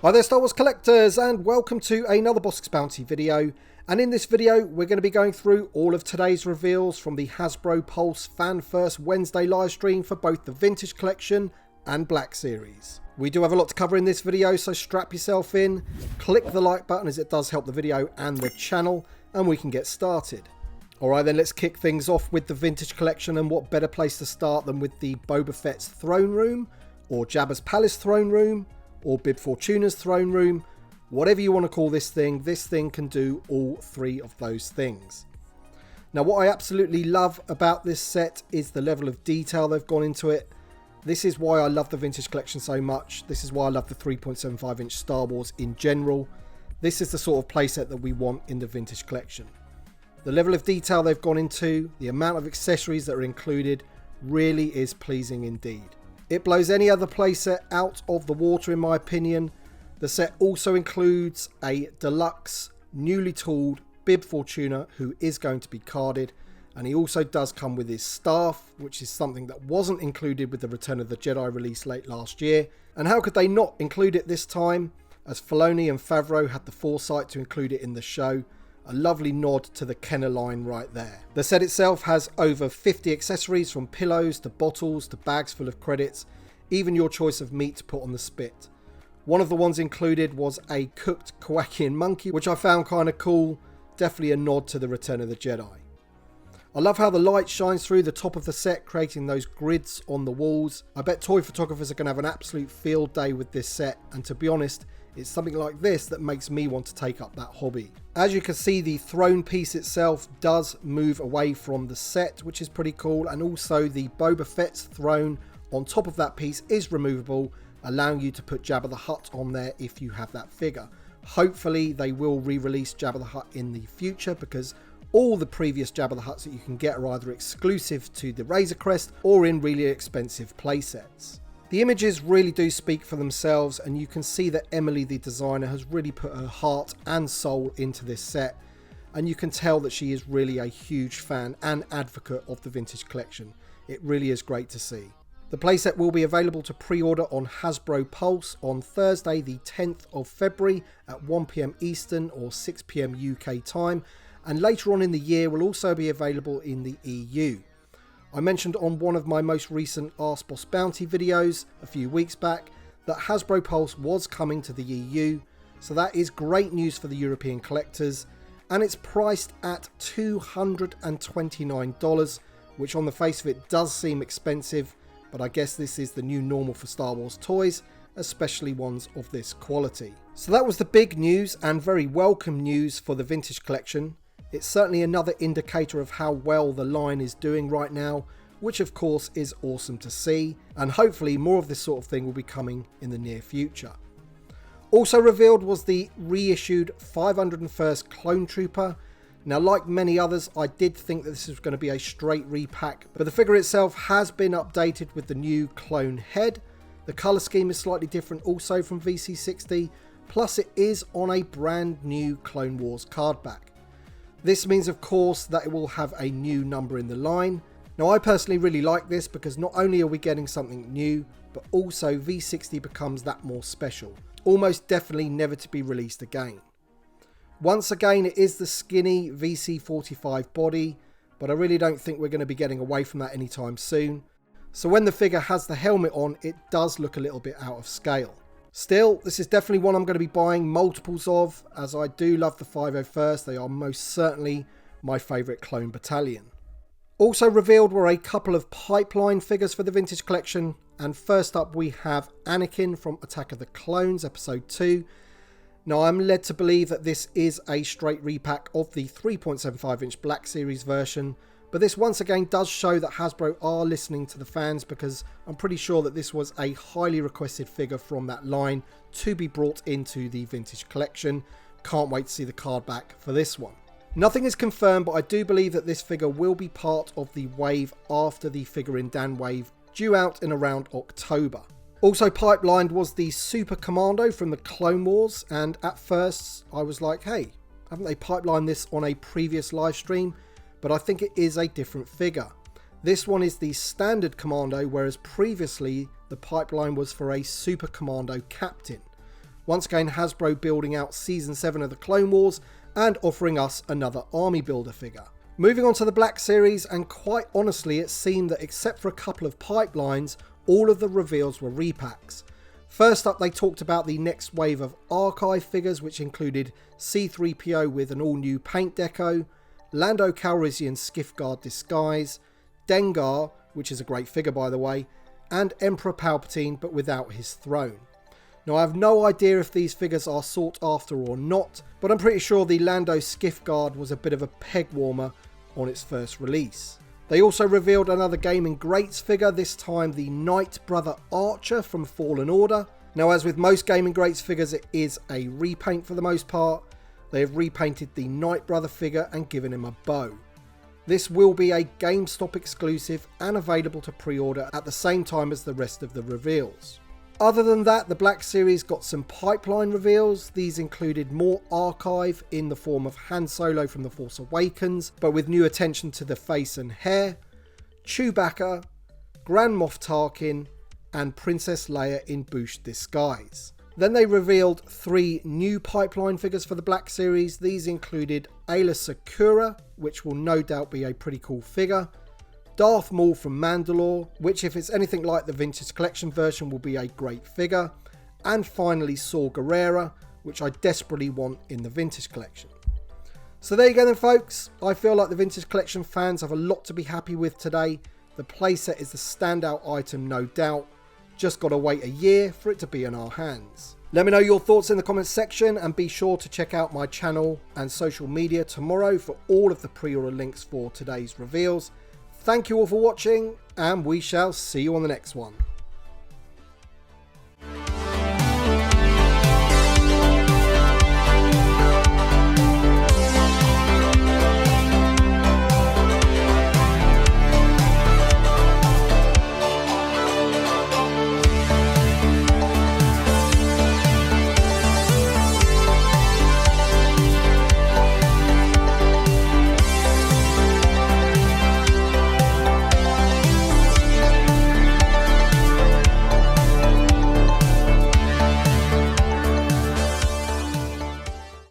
Hi there Star Wars collectors, and welcome to another Bossk Bounty video. And in this video we're going to be going through all of today's reveals from the Hasbro Pulse Fan First Wednesday live stream for both the Vintage Collection and Black Series. We do have a lot to cover in this video, so strap yourself in, click the like button as it does help the video and the channel, and we can get started. Alright then, let's kick things off with the Vintage Collection, and what better place to start than with the Boba Fett's Throne Room, or Jabba's Palace Throne Room, or Bib Fortuna's Throne Room. Whatever you want to call this thing can do all three of those things. Now what I absolutely love about this set is the level of detail they've gone into it. This is why I love the Vintage Collection so much. This is why I love the 3.75 inch Star Wars in general. This is the sort of playset that we want in the Vintage Collection. The level of detail they've gone into, the amount of accessories that are included, really is pleasing indeed. It blows any other playset out of the water in my opinion. The set also includes a deluxe, newly tooled Bib Fortuna who is going to be carded, and he also does come with his staff, which is something that wasn't included with the Return of the Jedi release late last year. And how could they not include it this time, as Filoni and Favreau had the foresight to include it in the show. A lovely nod to the Kenner line right there. The set itself has over 50 accessories, from pillows to bottles to bags full of credits, even your choice of meat to put on the spit. One of the ones included was a cooked Kowakian monkey, which I found kind of cool. Definitely a nod to the Return of the Jedi. I love how the light shines through the top of the set, creating those grids on the walls. I bet toy photographers are going to have an absolute field day with this set, and to be honest, it's something like this that makes me want to take up that hobby. As you can see, the throne piece itself does move away from the set, which is pretty cool, and also the Boba Fett's throne on top of that piece is removable, allowing you to put Jabba the Hutt on there if you have that figure. Hopefully they will re-release Jabba the Hutt in the future, because all the previous Jabba the Hutts that you can get are either exclusive to the Razor Crest or in really expensive playsets. The images really do speak for themselves, and you can see that Emily the designer has really put her heart and soul into this set, and you can tell that she is really a huge fan and advocate of the Vintage Collection. It really is great to see. The playset will be available to pre-order on Hasbro Pulse on Thursday the 10th of February at 1 PM Eastern or 6 PM UK time, and later on in the year will also be available in the EU. I mentioned on one of my most recent Ask Boss Bounty videos a few weeks back that Hasbro Pulse was coming to the EU, so that is great news for the European collectors, and it's priced at $229, which on the face of it does seem expensive, but I guess this is the new normal for Star Wars toys, especially ones of this quality. So that was the big news, and very welcome news for the Vintage Collection. It's certainly another indicator of how well the line is doing right now, which of course is awesome to see, and hopefully more of this sort of thing will be coming in the near future. Also revealed was the reissued 501st Clone Trooper. Now, like many others, I did think that this was going to be a straight repack, but the figure itself has been updated with the new clone head. The colour scheme is slightly different also from VC60, plus it is on a brand new Clone Wars card back. This means of course that it will have a new number in the line. Now I personally really like this, because not only are we getting something new, but also V60 becomes that more special. Almost definitely never to be released again. Once again, it is the skinny VC45 body, but I really don't think we're going to be getting away from that anytime soon. So when the figure has the helmet on, it does look a little bit out of scale. Still, this is definitely one I'm going to be buying multiples of, as I do love the 501st. They are most certainly my favourite clone battalion. Also revealed were a couple of pipeline figures for the Vintage Collection, and first up we have Anakin from Attack of the Clones Episode 2. Now I'm led to believe that this is a straight repack of the 3.75 inch Black Series version, but this once again does show that Hasbro are listening to the fans, because I'm pretty sure that this was a highly requested figure from that line to be brought into the Vintage Collection. Can't wait to see the card back for this one. Nothing is confirmed, but I do believe that this figure will be part of the wave after the Figure in Dan wave, due out in around October. Also pipelined was the Super Commando from the Clone Wars, and at first I was like, hey, haven't they pipelined this on a previous live stream? But I think it is a different figure. This one is the standard Commando, whereas previously the pipeline was for a Super Commando Captain. Once again, Hasbro building out Season 7 of the Clone Wars and offering us another Army Builder figure. Moving on to the Black Series, and quite honestly it seemed that except for a couple of pipelines, all of the reveals were repacks. First up, they talked about the next wave of archive figures, which included C-3PO with an all-new paint deco, Lando Calrissian Skiff Guard disguise, Dengar, which is a great figure by the way, and Emperor Palpatine but without his throne. Now I have no idea if these figures are sought after or not, but I'm pretty sure the Lando Skiff Guard was a bit of a peg warmer on its first release. They also revealed another Gaming Greats figure, this time the Knight Brother Archer from Fallen Order. Now as with most Gaming Greats figures, it is a repaint for the most part. They have repainted the Knight Brother figure and given him a bow. This will be a GameStop exclusive and available to pre-order at the same time as the rest of the reveals. Other than that, the Black Series got some pipeline reveals. These included more archive in the form of Han Solo from The Force Awakens, but with new attention to the face and hair, Chewbacca, Grand Moff Tarkin, and Princess Leia in Boushh disguise. Then they revealed 3 new pipeline figures for the Black Series. These included Ayla Secura, which will no doubt be a pretty cool figure, Darth Maul from Mandalore, which if it's anything like the Vintage Collection version will be a great figure, and finally Saw Gerrera, which I desperately want in the Vintage Collection. So there you go then folks, I feel like the Vintage Collection fans have a lot to be happy with today. The playset is the standout item no doubt, just got to wait a year for it to be in our hands. Let me know your thoughts in the comments section, and be sure to check out my channel and social media tomorrow for all of the pre-order links for today's reveals. Thank you all for watching, and we shall see you on the next one.